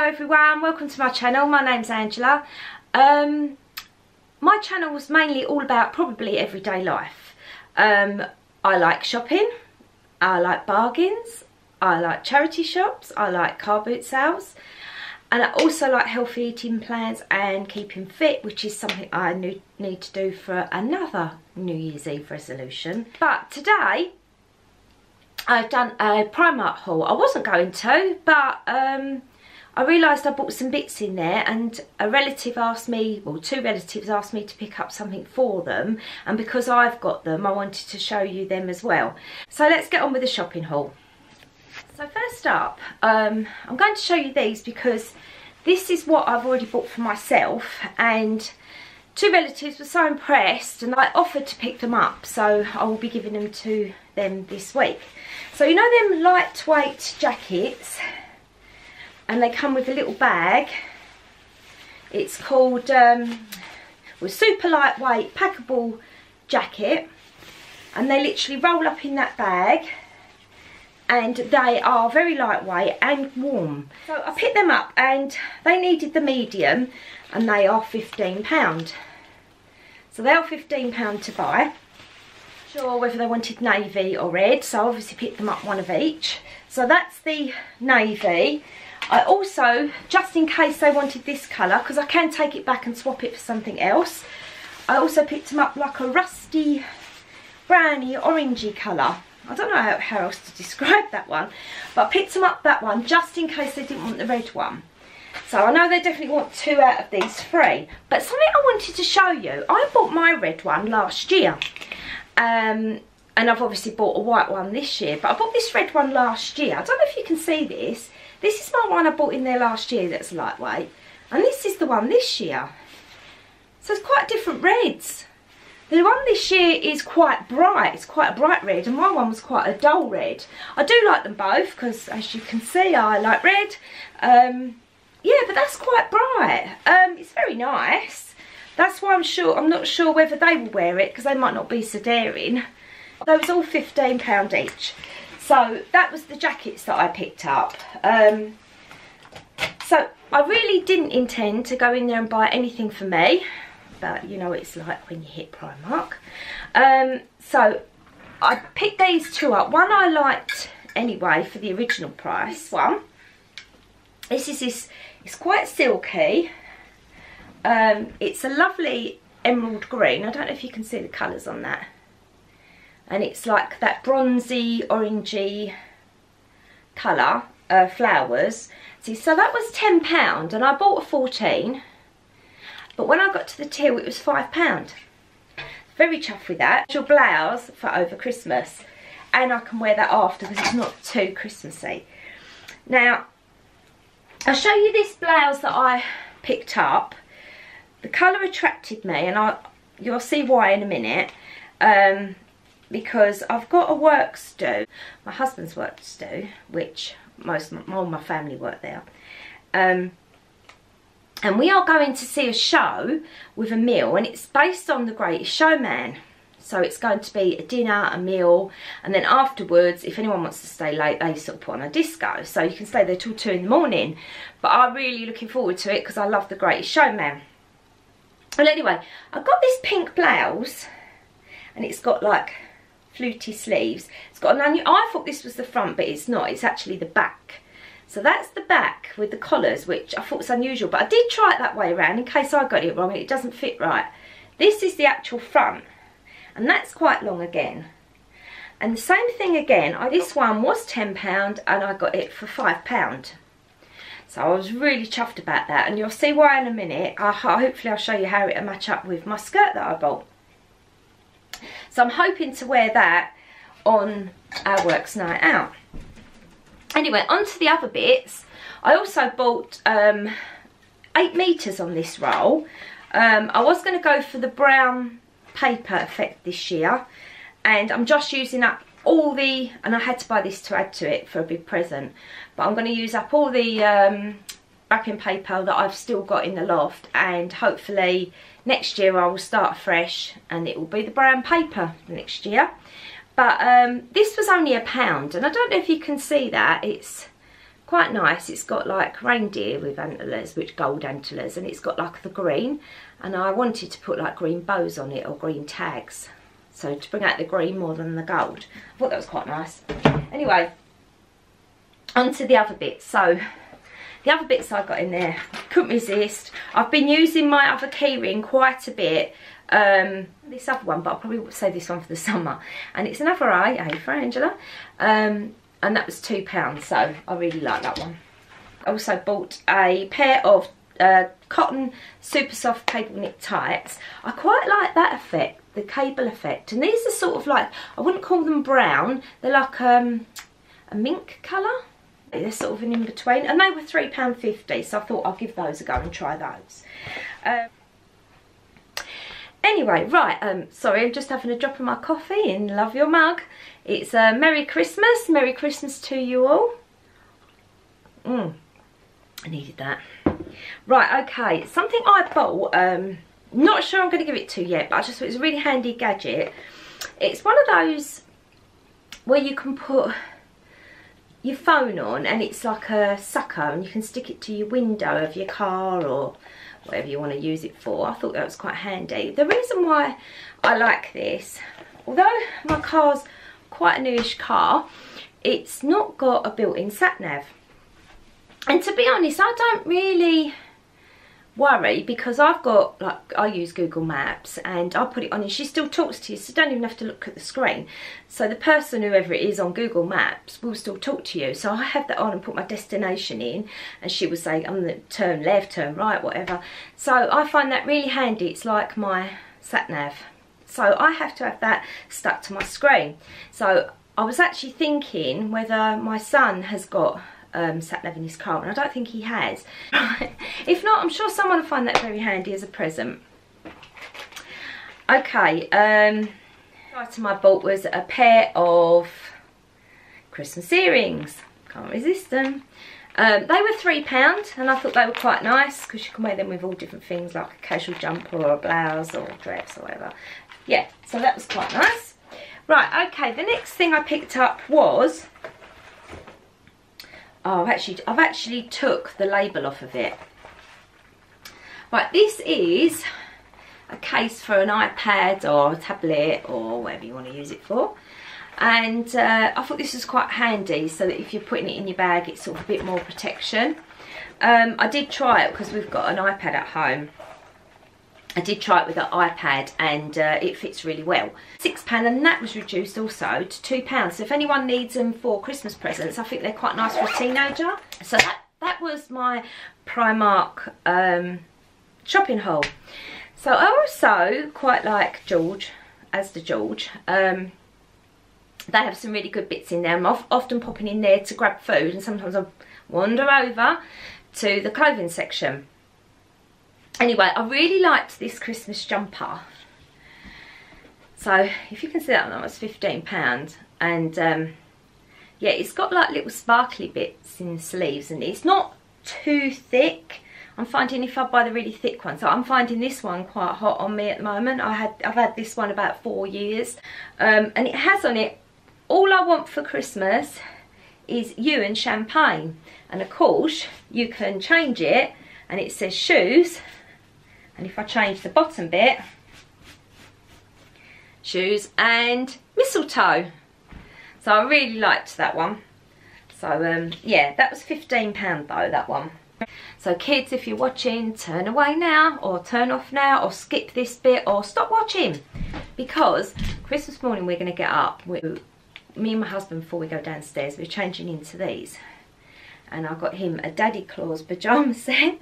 everyone, welcome to my channel. My name's Angela. My channel was mainly all about probably everyday life. I like shopping, I like bargains, I like charity shops, I like car boot sales, and I also like healthy eating plans and keeping fit, which is something I need to do for another New Year's Eve resolution. But today I've done a Primark haul. I wasn't going to, but I realised I bought some bits in there, and a relative asked me, well, two relatives asked me to pick up something for them, and because I've got them, I wanted to show you them as well. So let's get on with the shopping haul. So first up, I'm going to show you these because this is what I've already bought for myself, and two relatives were so impressed and I offered to pick them up, so I will be giving them to them this week. So you know them lightweight jackets, and they come with a little bag. It's called super lightweight packable jacket, and they literally roll up in that bag, and they are very lightweight and warm. So I picked them up, and they needed the medium, and they are £15. So they are £15 to buy. Sure whether they wanted navy or red, so I obviously picked them up one of each. So that's the navy. I also, just in case they wanted this colour, because I can take it back and swap it for something else, I also picked them up like a rusty browny orangey colour. I don't know how else to describe that one, but I picked them up that one just in case they didn't want the red one. So I know they definitely want 2 out of these 3. But something I wanted to show you, I bought my red one last year. And I've obviously bought a white one this year, but I bought this red one last year. I don't know if you can see this. This is my one I bought in there last year that's lightweight, and this is the one this year. So it's quite different reds. The one this year is quite bright, it's quite a bright red, and my one was quite a dull red. I do like them both because, as you can see, I like red. Yeah, but that's quite bright. It's very nice. That's why I'm not sure whether they will wear it, because they might not be so daring. They was all £15 each. So that was the jackets that I picked up. So I really didn't intend to go in there and buy anything for me, but you know what it's like when you hit Primark. So I picked these 2 up. One I liked anyway for the original price. It's quite silky. It's a lovely emerald green. I don't know if you can see the colours on that. And it's like that bronzy, orangey colour, flowers. See, so that was £10, and I bought a 14. But when I got to the till, it was £5. Very chuffed with that. It's your blouse for over Christmas, and I can wear that after because it's not too Christmassy. Now, I'll show you this blouse that I picked up. The colour attracted me, and you'll see why in a minute. Because I've got a work to do, my husband's work to do, which all my family work there. And we are going to see a show with a meal, and it's based on The Greatest Showman. So it's going to be a dinner, a meal, and then afterwards, if anyone wants to stay late, they sort of put on a disco. So you can stay there till 2 in the morning. But I'm really looking forward to it because I love The Greatest Showman. Well, anyway, I've got this pink blouse, and it's got like fluty sleeves. It's got an I thought this was the front, but it's not. It's actually the back. So that's the back with the collars, which I thought was unusual, but I did try it that way around in case I got it wrong and it doesn't fit right. This is the actual front, and that's quite long again. And the same thing again, this one was £10 and I got it for £5. So I was really chuffed about that, and you'll see why in a minute. Hopefully I'll show you how it'll match up with my skirt that I bought. So I'm hoping to wear that on our works night out. Anyway, on to the other bits. I also bought 8 metres on this roll. I was going to go for the brown paper effect this year, and I'm just using up all the, and I had to buy this to add to it for a big present, but I'm going to use up all the wrapping paper that I've still got in the loft, and hopefully next year I will start fresh and it will be the brown paper next year. But this was only £1, and I don't know if you can see that, it's quite nice. It's got like reindeer with antlers, which gold antlers, and it's got like the green, and I wanted to put like green bows on it or green tags, so to bring out the green more than the gold. I thought that was quite nice. Anyway, on to the other bits. So the other bits I got in there, couldn't resist. I've been using my other keyring quite a bit, this other one, but I'll probably save this one for the summer, and it's another A for Angela, and that was £2, so I really like that one. I also bought a pair of cotton super soft cable knit tights. I quite like that effect, the cable effect, and these are sort of like, I wouldn't call them brown, they're like a mink colour. They're sort of an in-between, and they were £3.50, so I thought I'll give those a go and try those. Anyway, right, sorry, I'm just having a drop of my coffee in Love Your Mug. It's Merry Christmas to you all. I needed that. Right, okay, something I bought, not sure I'm going to give it to yet, but I just thought it was a really handy gadget. It's one of those where you can put your phone on, and it's like a sucker, and you can stick it to your window of your car or whatever you want to use it for. I thought that was quite handy. The reason why I like this, although my car's quite a newish car, it's not got a built-in sat-nav. And to be honest, I don't really worry, because I've got, like, I use Google Maps, and I put it on and she still talks to you, so you don't even have to look at the screen. So the person, whoever it is on Google Maps, will still talk to you. So I have that on and put my destination in, and she would say, I'm going to turn left, turn right, whatever. So I find that really handy. It's like my sat nav. So I have to have that stuck to my screen. So I was actually thinking whether my son has got sat nav in his car, and I don't think he has. If not, I'm sure someone will find that very handy as a present. Okay, the item I bought was a pair of Christmas earrings. Can't resist them. They were £3, and I thought they were quite nice, because you can wear them with all different things, like a casual jumper or a blouse or a dress or whatever. Yeah, so that was quite nice. Right, okay, the next thing I picked up was, oh, I've actually took the label off of it. Right, this is a case for an iPad or a tablet or whatever you want to use it for. And I thought this was quite handy, so that if you're putting it in your bag, it's sort of a bit more protection. I did try it because we've got an iPad at home. I did try it with an iPad, and it fits really well. £6, and that was reduced also to £2. So if anyone needs them for Christmas presents, I think they're quite nice for a teenager. So that was my Primark shopping haul. So I also quite like Asda George. They have some really good bits in there. I'm often popping in there to grab food, and sometimes I wander over to the clothing section. Anyway, I really liked this Christmas jumper. So if you can see that was £15, and yeah, it's got like little sparkly bits in the sleeves, and it's not too thick. I'm finding if I buy the really thick one, so I'm finding this one quite hot on me at the moment. I've had this one about 4 years, and it has on it, all I want for Christmas is you and champagne. And of course you can change it, and it says shoes, and if I change the bottom bit, shoes and mistletoe. So I really liked that one. So yeah, that was £15 though, that one. So kids, if you're watching, turn away now, or turn off now, or skip this bit, or stop watching, because Christmas morning we're going to get up. Me and my husband, before we go downstairs, we're changing into these, and I got him a Daddy Claus pyjama set.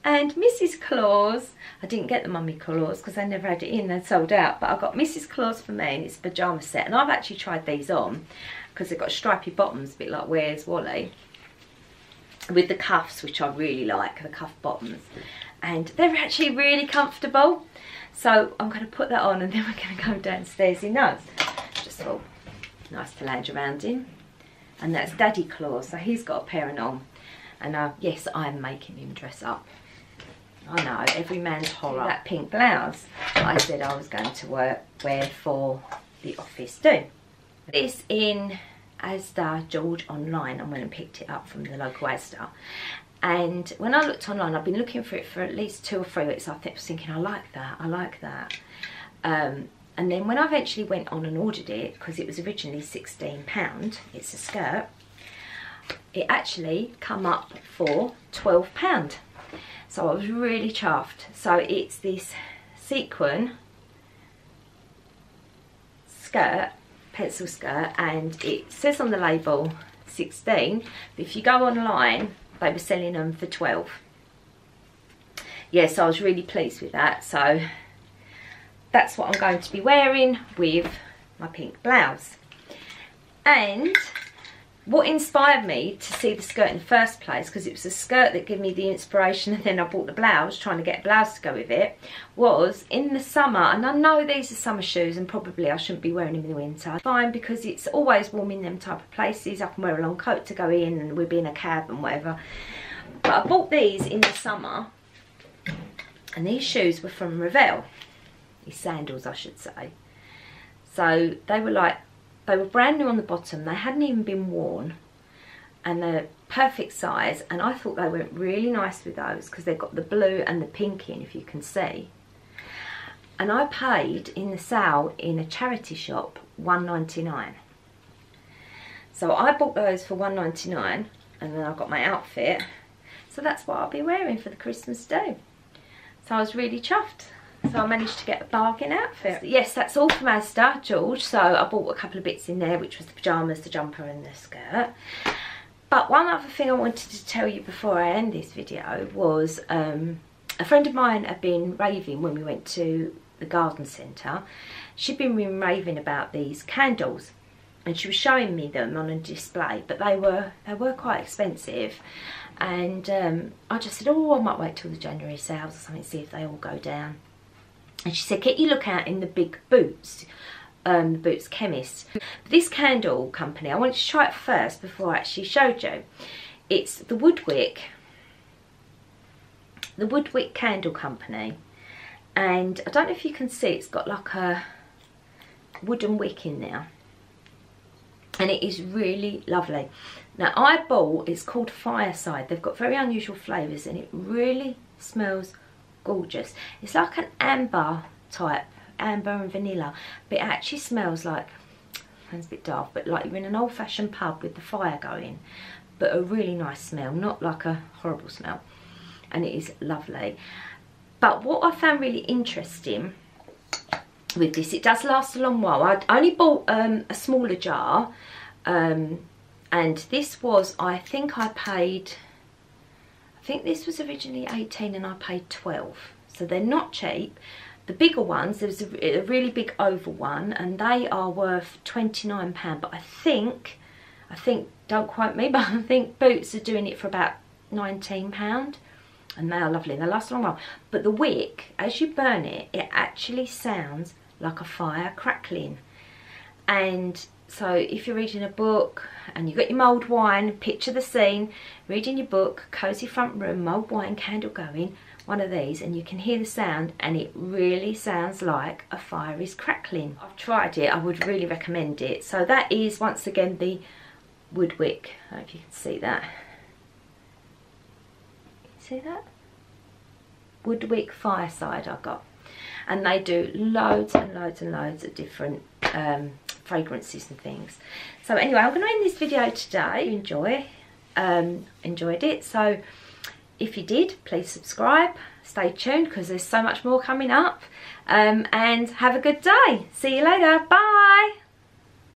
And Mrs. Claus, I didn't get the Mummy Claus because they never had it in, they'd sold out, but I got Mrs. Claus for me, and it's a pyjama set. And I've actually tried these on because they've got stripy bottoms, a bit like Where's Wally, with the cuffs, which I really like, the cuff bottoms, and they're actually really comfortable. So I'm going to put that on, and then we're going to go downstairs in those. Just thought, nice to lounge around in. And that's Daddy Claus, so he's got a pair on. And yes, I'm making him dress up. I know, every man's horror. That pink blouse that I said I was going to wear for the office too. This in Asda George online and went and picked it up from the local Asda. And when I looked online, I've been looking for it for at least 2 or 3 weeks. I was thinking, I like that, I like that. And then when I eventually went on and ordered it, because it was originally £16, it's a skirt, it actually come up for £12. So I was really chuffed. So it's this sequin skirt, pencil skirt, and it says on the label 16, but if you go online, they were selling them for 12. Yes, I was really pleased with that. So that's what I'm going to be wearing with my pink blouse. And what inspired me to see the skirt in the first place, because it was a skirt that gave me the inspiration, and then I bought the blouse, trying to get a blouse to go with it, was in the summer, and I know these are summer shoes and probably I shouldn't be wearing them in the winter. Fine, because it's always warm in them type of places. I can wear a long coat to go in and we'll be in a cab and whatever. But I bought these in the summer, and these shoes were from Revell. These sandals, I should say. So they were brand new on the bottom. They hadn't even been worn, and they're perfect size. And I thought they went really nice with those because they've got the blue and the pink in, if you can see. And I paid in the sale in a charity shop £1.99. So I bought those for £1.99, and then I got my outfit. So that's what I'll be wearing for the Christmas do. So I was really chuffed. So I managed to get a bargain outfit. Yes, that's all from Asda, George. So I bought a couple of bits in there, which was the pyjamas, the jumper and the skirt. But one other thing I wanted to tell you before I end this video was a friend of mine had been raving when we went to the garden centre. She'd been raving about these candles, and she was showing me them on a display, but they were quite expensive. And I just said, oh, I might wait till the January sales or something, see if they all go down. And she said, get your look out in the big Boots, the Boots Chemist. This candle company, I wanted to try it first before I actually showed you. It's the Woodwick Candle Company. And I don't know if you can see, it's got like a wooden wick in there. And it is really lovely. Now I bought, it's called Fireside. They've got very unusual flavours and it really smells gorgeous. It's like an amber type, amber and vanilla, but it actually smells like, sounds a bit daft, but like you're in an old-fashioned pub with the fire going, but a really nice smell, not like a horrible smell. And it is lovely. But what I found really interesting with this, it does last a long while. I only bought a smaller jar, and this was, I think this was originally 18 and I paid 12. So they're not cheap. The bigger ones, there's a really big oval one, and they are worth £29. But I think, don't quote me, but I think Boots are doing it for about £19. And they are lovely, and they last a long while. But the wick, as you burn it, it actually sounds like a fire crackling. And so if you're reading a book and you've got your mulled wine, picture the scene, reading your book, cosy front room, mulled wine, candle going, one of these, and you can hear the sound, and it really sounds like a fire is crackling. I've tried it, I would really recommend it. So that is, once again, the Woodwick. I don't know if you can see that. See that? Woodwick Fireside I got. And they do loads and loads and loads of different fragrances and things. So anyway, I'm going to end this video today. Enjoyed it. So if you did, please subscribe. Stay tuned because there's so much more coming up. And have a good day. See you later. Bye.